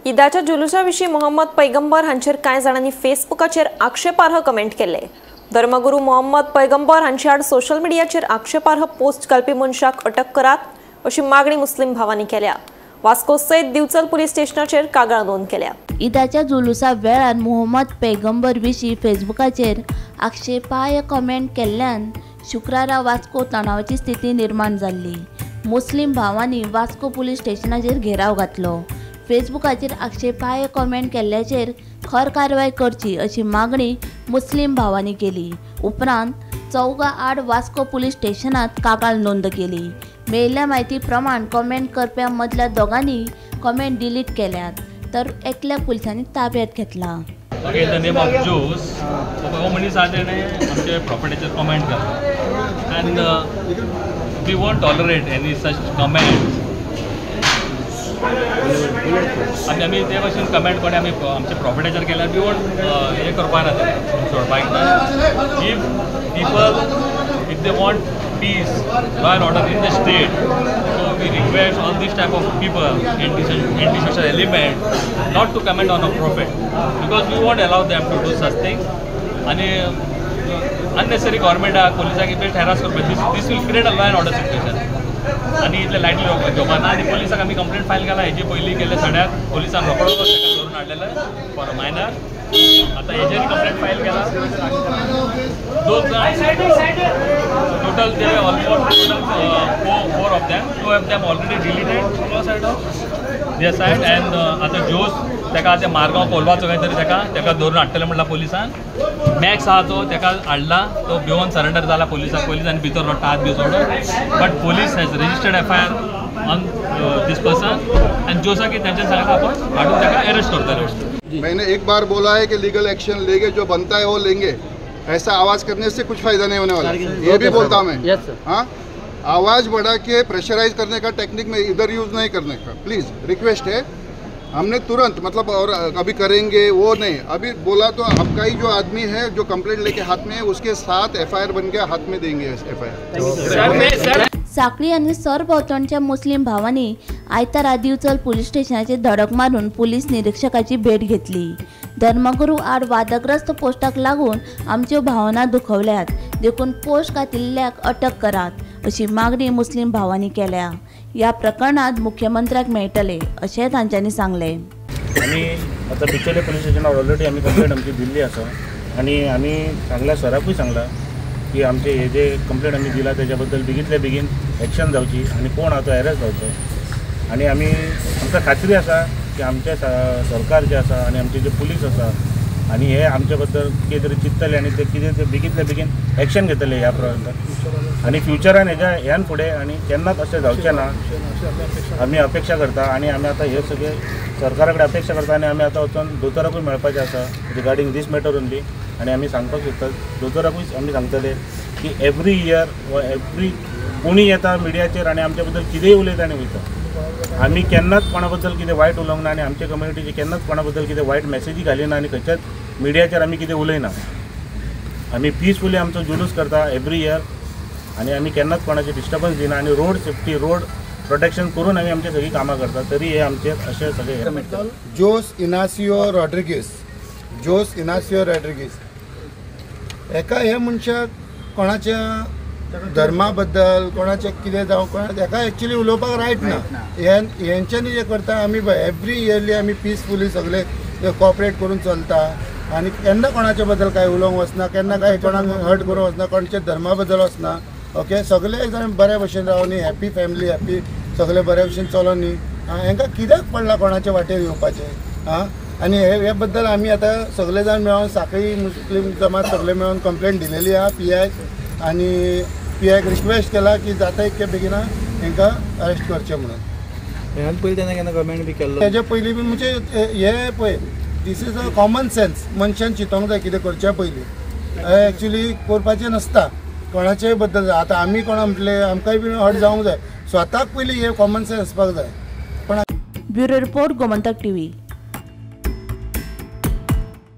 ईदाच्या जुलुसा विशीं मोहम्मद पैगंबर हांचेर कांय जाणांनी फेसबुकाचेर आक्षेपार्ह कमेंट केले। धर्मगुरू मोहम्मद पैगंबर हांचे आड सोशल मिडियाचेर आक्षेपार्ह पोस्ट घालपी मनशाक अटक करात अशी मागणी मुस्लिम भावांनी केल्या। वास्को सयत दिवचल पुलीस स्टेशनाचेर कागाळ नोंद केल्या। ईदाच्या जुलुसा वेळार मोहम्मद पैगंबर विशीं फेसबुकाचेर आक्षेपार्ह कमेंट केल्ल्यान शुक्रारा वास्को तणावाची स्थिती निर्माण जाल्ली। मुस्लिम भावांनी वास्को पुलीस स्टेशनाचेर घेराव घातलो। फेसबुकाचेर आक्षेपार्ह कमेंट केल्ल्याचेर खर कारवाय करची अशी मागणी मुस्लिम भावांनी केली। उपरांत चौगा आड वास्को पुलीस स्टेशनात कागाळ नोंद केली। मेळिल्ल्या म्हायती प्रमाण कमेंट करप्या मदल्या दोगांनी कमेंट डिलीट केल्यात तर एकल्या पुलिसांनी ताब्यात घेतला। Okay, in the name of Jews, मनीस आदले आमचे प्रॉपर्टीचेर कमेंट केला and we won't tolerate any such comment. आनी आमी ते भाशेन कमेंट कोणी आमी आमच्या प्रॉपर्टीचेर केल्यार वी वोंट हे करपा ना ते सोडपाक ना। If people if they want piece law end order in the state, so we request all these type of people, anti-social element, not to comment on a prophet because we won't allow them to do such things. And unnecessary government police harass करपा, this will create a law and order situation. आणि इतले lightly घेवपाना आनी पोलिसाक आमी complaint file केला। हेजी पयलीं केले सड्याक पोलिसान रोखडो ताका धरून हाडलेलो फॉर मायनर। आतां हेजेर कंप्लेंट फायल केला। टोटल ते almost 4 of them, 2 of them already deleted their side and आतां जोस ताका ते मारगांव कोलवाचो खंय तरी ताका धरून हाडटले म्हणला पोलिसान। मॅक्स आहा तो ताका हाडला, तो भिवून सरेंडर जाला पोलिसाक। पोलिसांनी भितर रडटा हात बी सोडून, but police has registered FIR on this person end जोसा की त्यांच्या सांगता आपण हाडून ताका अरेस्ट करतले। मैंने एक बार बोला है कि लीगल एक्शन लेंगे, जो बनता है वो लेंगे। ऐसा आवाज़ करने से कुछ फ़ायदा नहीं होने वाला, ये भी बोलता मैं। हाँ, आवाज़ बढ़ा के प्रेशराइज करने का टेक्निक में इधर यूज़ नहीं करने का, प्लीज़ रिक्वेस्ट है। हमने तुरंत मतलब और अभी करेंगे वो नहीं, अभी बोला तो आपका ही जो आदमी है जो कंप्लेंट लेके हाथ में है उसके साथ FIR बन के हाथ में देंगे FIR। साखळी आनी सरभोंवतणच्या मुस्लिम भावांनी आयतारा दिवचल पुलीस स्टेशनाचेर धडक मारून पुलीस निरीक्षकाची भेट घेतली। धर्मगुरू आड वादग्रस्त पोस्टाक लागून आमच्यो भावना दुखवल्यात, देखून पोस्ट घातिल्ल्याक अटक करात अशी मागणी मुस्लिम भावांनी केल्या। या प्रकरणात मुख्यमंत्र्याक मेळटले अशें तांच्यांनी सांगले। आमी आतां बिचोले पुलीस स्टेशनार ऑलरेडी आमी कंप्लेंट आमची दिल्ली आसा आनी आमी सांगला सराकूय सांगला की आमचे हे जे कंप्लेंट आमी दिला त्याच्या बद्दल बेगींतल्या बेगीन एक्शन जावची आनी कोण आहा तो अरेस्ट जावचो। आनी आमी आमकां खात्री आसा की आमचे सरकार जे आसा आनी आमचे जे पुलीस आसा आनी हे आमचे बद्दल कितें तरी चिंततले आनी ते कितें ते बेगींतल्या बेगीन एक्शन घेतले ह्या प्रकरणांत आनी फ्युचरान ह्यान फुडें आनी केन्नाच अशें जावचें ना आमी अपेक्षा करता। आनी आमी आतां हे सगळे सरकारा कडेन अपेक्षा करता आनी आमी आतां वचून दोतोराकूय मेळपाचें आसा रिगार्डींग दीस मॅटर ओन्ली। आनी आमी सांगपाक सोदता दोतोराकूय आमी सांगतले की एवरी इयर वा एवरी कोणी येता मिडियाचेर आनी आमचे बद्दल कितेंय उलयता आनी वयता। आमी केन्नाच कोणा बद्दल कितें वायट उलोवंक ना आनी आमचे कम्युनिटीचे केन्नाच कोणा बद्दल कितें वायट मॅसेजी घालिना आनी खंयच्याच मिडियाचेर आमी कितें उलयना। आमी पीसफुली आमचो जुलूस करता एवरी इयर आनी आमी केन्नाच कोणाचे डिस्टर्बन्स दिना आनी रोड सेफ्टी रोड प्रोटेक्शन करून आमी आमची सगळी कामां करता। तरी हे आमचे अशे सगळे जोस इनासियो रॉड्रिगीस एका हे मनशाक कोणाच्या धर्मा बद्दल कोणाचें कितें जावं कोणा एका एक्चुली उलोवपाक रायट ना। हेंच्यांनी जे करता आमी एवरी इयरली आमी पीसफुली सगळे कॉपरेट करून चलता आनी केन्ना कोणाच्या बद्दल काय उलोवंक वचना, केन्ना काय कोणाक हर्ट करूंक वचना, कोणाच्या धर्मा बद्दल वचना। ओके, सगळे जाण बऱ्या भशेन रावनी, हॅपी फॅमिली, हॅपी सगळे बऱ्या भशेन चलोनी। हांकां कित्याक पडला कोणाच्या वाटेर येवपाचें? आनी हे बद्दल आमी आतां सगळे जाण मेळोन साखळी मुस्लीम जमात सगळे मेळोन कंप्लेंट दिलेली आहा PIक आनी PIक रिक्वेस्ट केला की जाता इतके बेगिना हांकां अरेस्ट करचें म्हणून। ह्यान पयलीं तेन्ना केन्ना कमेंट बी केल्लो? तेजे पयलीं बी म्हणजे हे पळय this is a common sense, मनशान चिंतोंक जाय कितें करच्या पयलीं। एक्चुली करपाचें नासता कोणाचेय बद्दल। आतां आमी कोणा म्हटलें आमकांय बी हर्ट जावंक जाय, स्वताक पयलीं हे कॉमन सेन्स आसपाक जाय। पण ब्युरो रिपोर्ट गोमंतक TV।